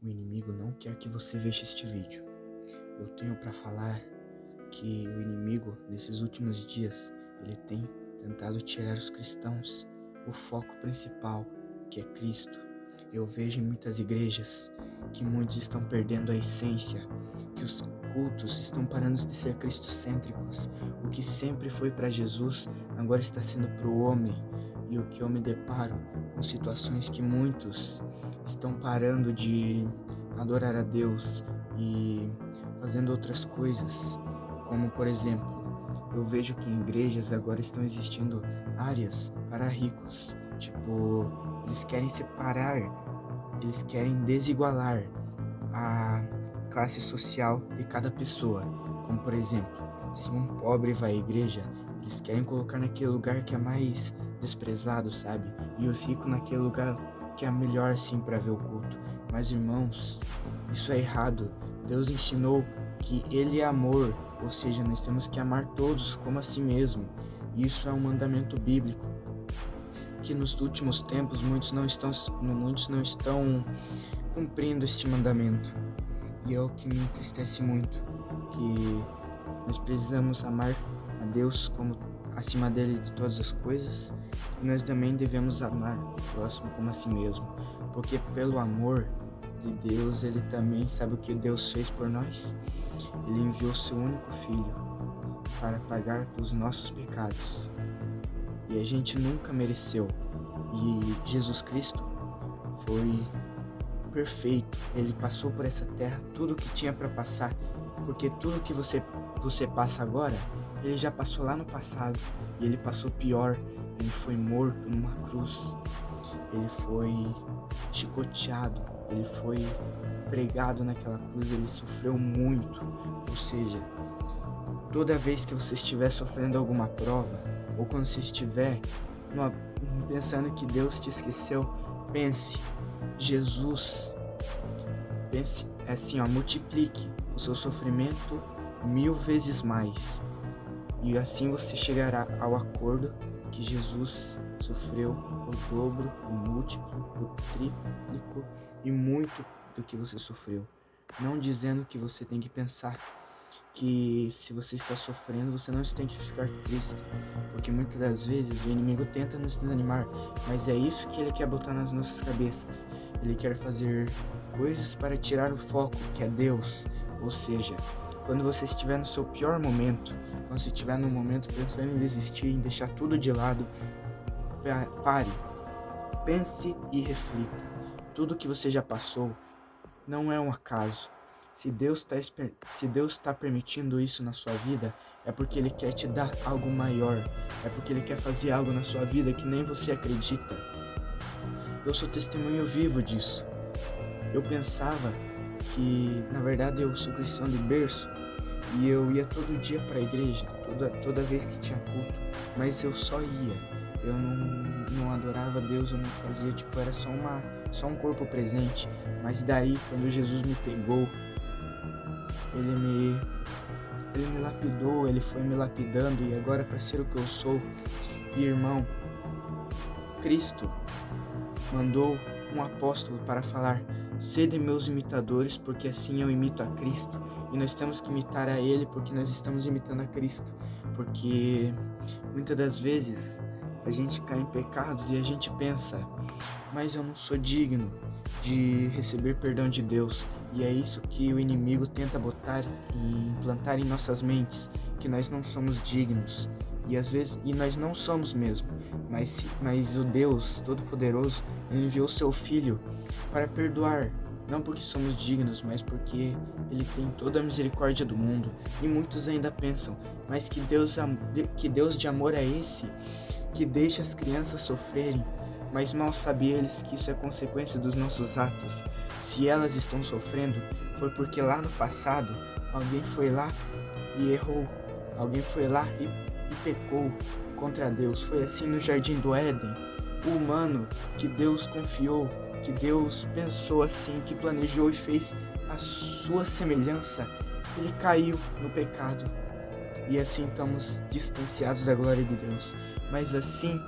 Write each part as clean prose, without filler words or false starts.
O inimigo não quer que você veja este vídeo. Eu tenho para falar que o inimigo, nesses últimos dias, ele tem tentado tirar os cristãos o foco principal, que é Cristo. Eu vejo em muitas igrejas que muitos estão perdendo a essência, que os cultos estão parando de ser cristocêntricos. O que sempre foi para Jesus, agora está sendo para o homem. E o que eu me deparo com situações que muitos estão parando de adorar a Deus e fazendo outras coisas, como por exemplo, eu vejo que em igrejas agora estão existindo áreas para ricos, tipo, eles querem separar, eles querem desigualar a classe social de cada pessoa, como por exemplo, se um pobre vai à igreja, eles querem colocar naquele lugar que é mais desprezado, sabe? E os ricos naquele lugar que é melhor sim para ver o culto. Mas irmãos, isso é errado. Deus ensinou que Ele é amor, ou seja, nós temos que amar todos como a si mesmo. Isso é um mandamento bíblico, que nos últimos tempos muitos não estão cumprindo este mandamento. E é o que me entristece muito, que nós precisamos amar a Deus como acima dele de todas as coisas, e nós também devemos amar o próximo como a si mesmo, porque pelo amor de Deus, ele também sabe o que Deus fez por nós. Ele enviou seu único filho para pagar pelos nossos pecados, e a gente nunca mereceu. E Jesus Cristo foi perfeito, ele passou por essa terra tudo o que tinha para passar, porque tudo que você passa agora, ele já passou lá no passado, e ele passou pior. Ele foi morto numa cruz, ele foi chicoteado, ele foi pregado naquela cruz, ele sofreu muito. Ou seja, toda vez que você estiver sofrendo alguma prova, ou quando você estiver pensando que Deus te esqueceu, pense, Jesus, pense assim, multiplique o seu sofrimento 1000 vezes mais, e assim você chegará ao acordo que Jesus sofreu o dobro, o múltiplo, o tríplico e muito do que você sofreu. Não dizendo que você tem que pensar que se você está sofrendo, você não tem que ficar triste, porque muitas das vezes o inimigo tenta nos desanimar, mas é isso que ele quer botar nas nossas cabeças. Ele quer fazer coisas para tirar o foco, que é Deus. Ou seja, quando você estiver no seu pior momento, quando você estiver no momento pensando em desistir, em deixar tudo de lado, pare, pense e reflita. Tudo que você já passou não é um acaso. Se Deus está permitindo isso na sua vida, é porque Ele quer te dar algo maior, é porque Ele quer fazer algo na sua vida que nem você acredita. Eu sou testemunho vivo disso. Eu pensava que, na verdade, eu sou cristão de berço, e eu ia todo dia para a igreja, toda vez que tinha culto, mas eu só ia. Eu não adorava Deus, eu não fazia, era só um corpo presente. Mas daí, quando Jesus me pegou, ele me lapidou, ele foi me lapidando, e agora para ser o que eu sou. E irmão, Cristo mandou um apóstolo para falar: sede meus imitadores, porque assim eu imito a Cristo. E nós temos que imitar a Ele, porque nós estamos imitando a Cristo. Porque muitas das vezes a gente cai em pecados e a gente pensa: mas eu não sou digno de receber perdão de Deus. E é isso que o inimigo tenta botar e implantar em nossas mentes, que nós não somos dignos. E às vezes, nós não somos mesmo, mas o Deus Todo-Poderoso enviou seu Filho para perdoar, não porque somos dignos, mas porque Ele tem toda a misericórdia do mundo. E muitos ainda pensam: mas que Deus de amor é esse, que deixa as crianças sofrerem? Mas mal sabem eles que isso é consequência dos nossos atos. Se elas estão sofrendo, foi porque lá no passado, alguém foi lá e errou, alguém foi lá e pecou contra Deus. Foi assim no Jardim do Éden. O humano que Deus confiou, que Deus pensou assim, que planejou e fez a sua semelhança, ele caiu no pecado. E assim estamos distanciados da glória de Deus. Mas assim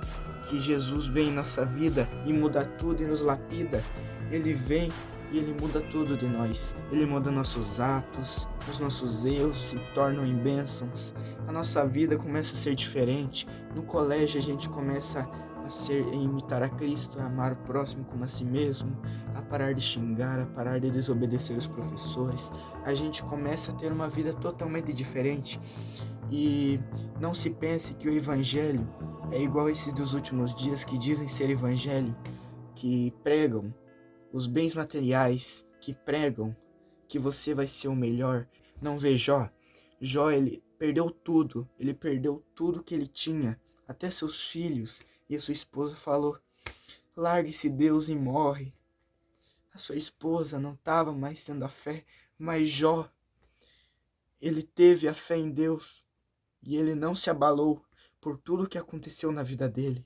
que Jesus vem em nossa vida e muda tudo e nos lapida, Ele vem e Ele muda tudo de nós. Ele muda nossos atos, os nossos erros se tornam em bênçãos. A nossa vida começa a ser diferente. No colégio a gente começa a imitar a Cristo, a amar o próximo como a si mesmo, a parar de xingar, a parar de desobedecer os professores. A gente começa a ter uma vida totalmente diferente. E não se pense que o evangelho é igual esses dos últimos dias que dizem ser evangelho, que pregam os bens materiais, que pregam que você vai ser o melhor. Não vê Jó? Jó, ele perdeu tudo que ele tinha, até seus filhos, e a sua esposa falou: largue-se Deus e morre. A sua esposa não estava mais tendo a fé, mas Jó, ele teve a fé em Deus e ele não se abalou por tudo que aconteceu na vida dele.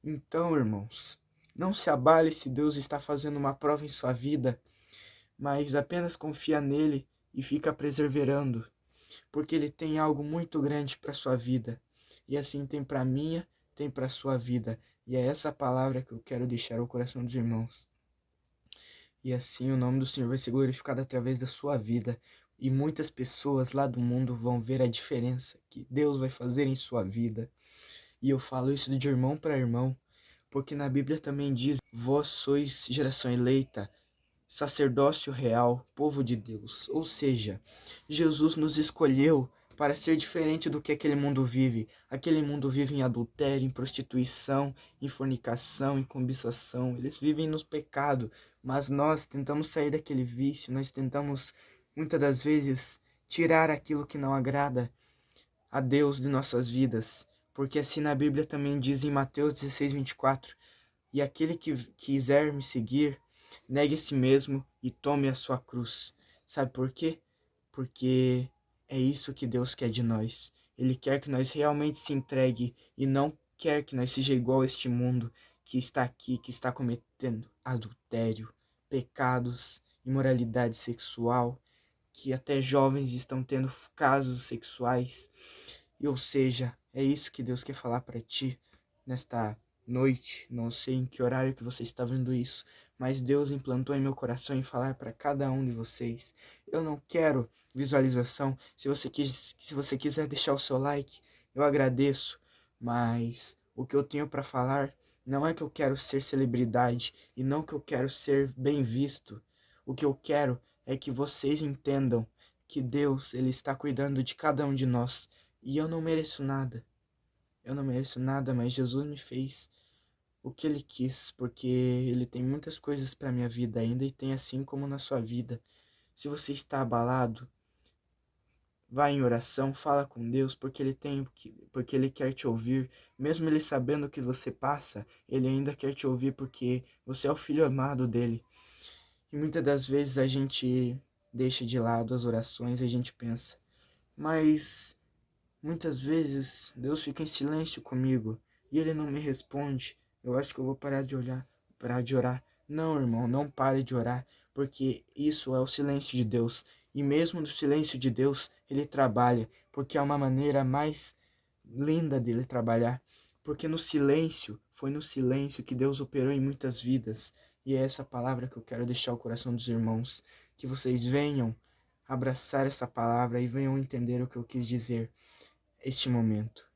Então, irmãos, não se abale se Deus está fazendo uma prova em sua vida, mas apenas confia nele e fica perseverando, porque ele tem algo muito grande para sua vida. E assim tem para minha, tem para sua vida. E é essa palavra que eu quero deixar ao coração dos irmãos. E assim o nome do Senhor vai ser glorificado através da sua vida. E muitas pessoas lá do mundo vão ver a diferença que Deus vai fazer em sua vida. E eu falo isso de irmão para irmão, porque na Bíblia também diz: vós sois geração eleita, sacerdócio real, povo de Deus. Ou seja, Jesus nos escolheu para ser diferente do que aquele mundo vive. Aquele mundo vive em adultério, em prostituição, em fornicação, em cobiçação. Eles vivem no pecado, mas nós tentamos sair daquele vício, nós tentamos, muitas das vezes, tirar aquilo que não agrada a Deus de nossas vidas. Porque assim na Bíblia também diz em Mateus 16:24, e aquele que quiser me seguir, negue a si mesmo e tome a sua cruz. Sabe por quê? Porque é isso que Deus quer de nós. Ele quer que nós realmente se entregue e não quer que nós seja igual a este mundo que está aqui, que está cometendo adultério, pecados, imoralidade sexual, que até jovens estão tendo casos sexuais. E ou seja, é isso que Deus quer falar para ti nesta noite. Não sei em que horário que você está vendo isso, mas Deus implantou em meu coração em falar para cada um de vocês. Eu não quero visualização. Se você quiser deixar o seu like, eu agradeço, mas o que eu tenho para falar não é que eu quero ser celebridade e não que eu quero ser bem visto. O que eu quero é que vocês entendam que Deus, ele está cuidando de cada um de nós. E eu não mereço nada. Eu não mereço nada, mas Jesus me fez o que Ele quis, porque Ele tem muitas coisas para minha vida ainda e tem assim como na sua vida. Se você está abalado, vá em oração, fala com Deus, porque Ele quer te ouvir. Mesmo Ele sabendo o que você passa, Ele ainda quer te ouvir porque você é o filho amado dele. E muitas das vezes a gente deixa de lado as orações e a gente pensa, mas muitas vezes Deus fica em silêncio comigo e Ele não me responde. Eu acho que eu vou parar de orar. Não, irmão, não pare de orar, porque isso é o silêncio de Deus. E mesmo no silêncio de Deus, Ele trabalha, porque é uma maneira mais linda dele trabalhar. Porque no silêncio, foi no silêncio que Deus operou em muitas vidas. E é essa palavra que eu quero deixar ao coração dos irmãos. Que vocês venham abraçar essa palavra e venham entender o que eu quis dizer este momento.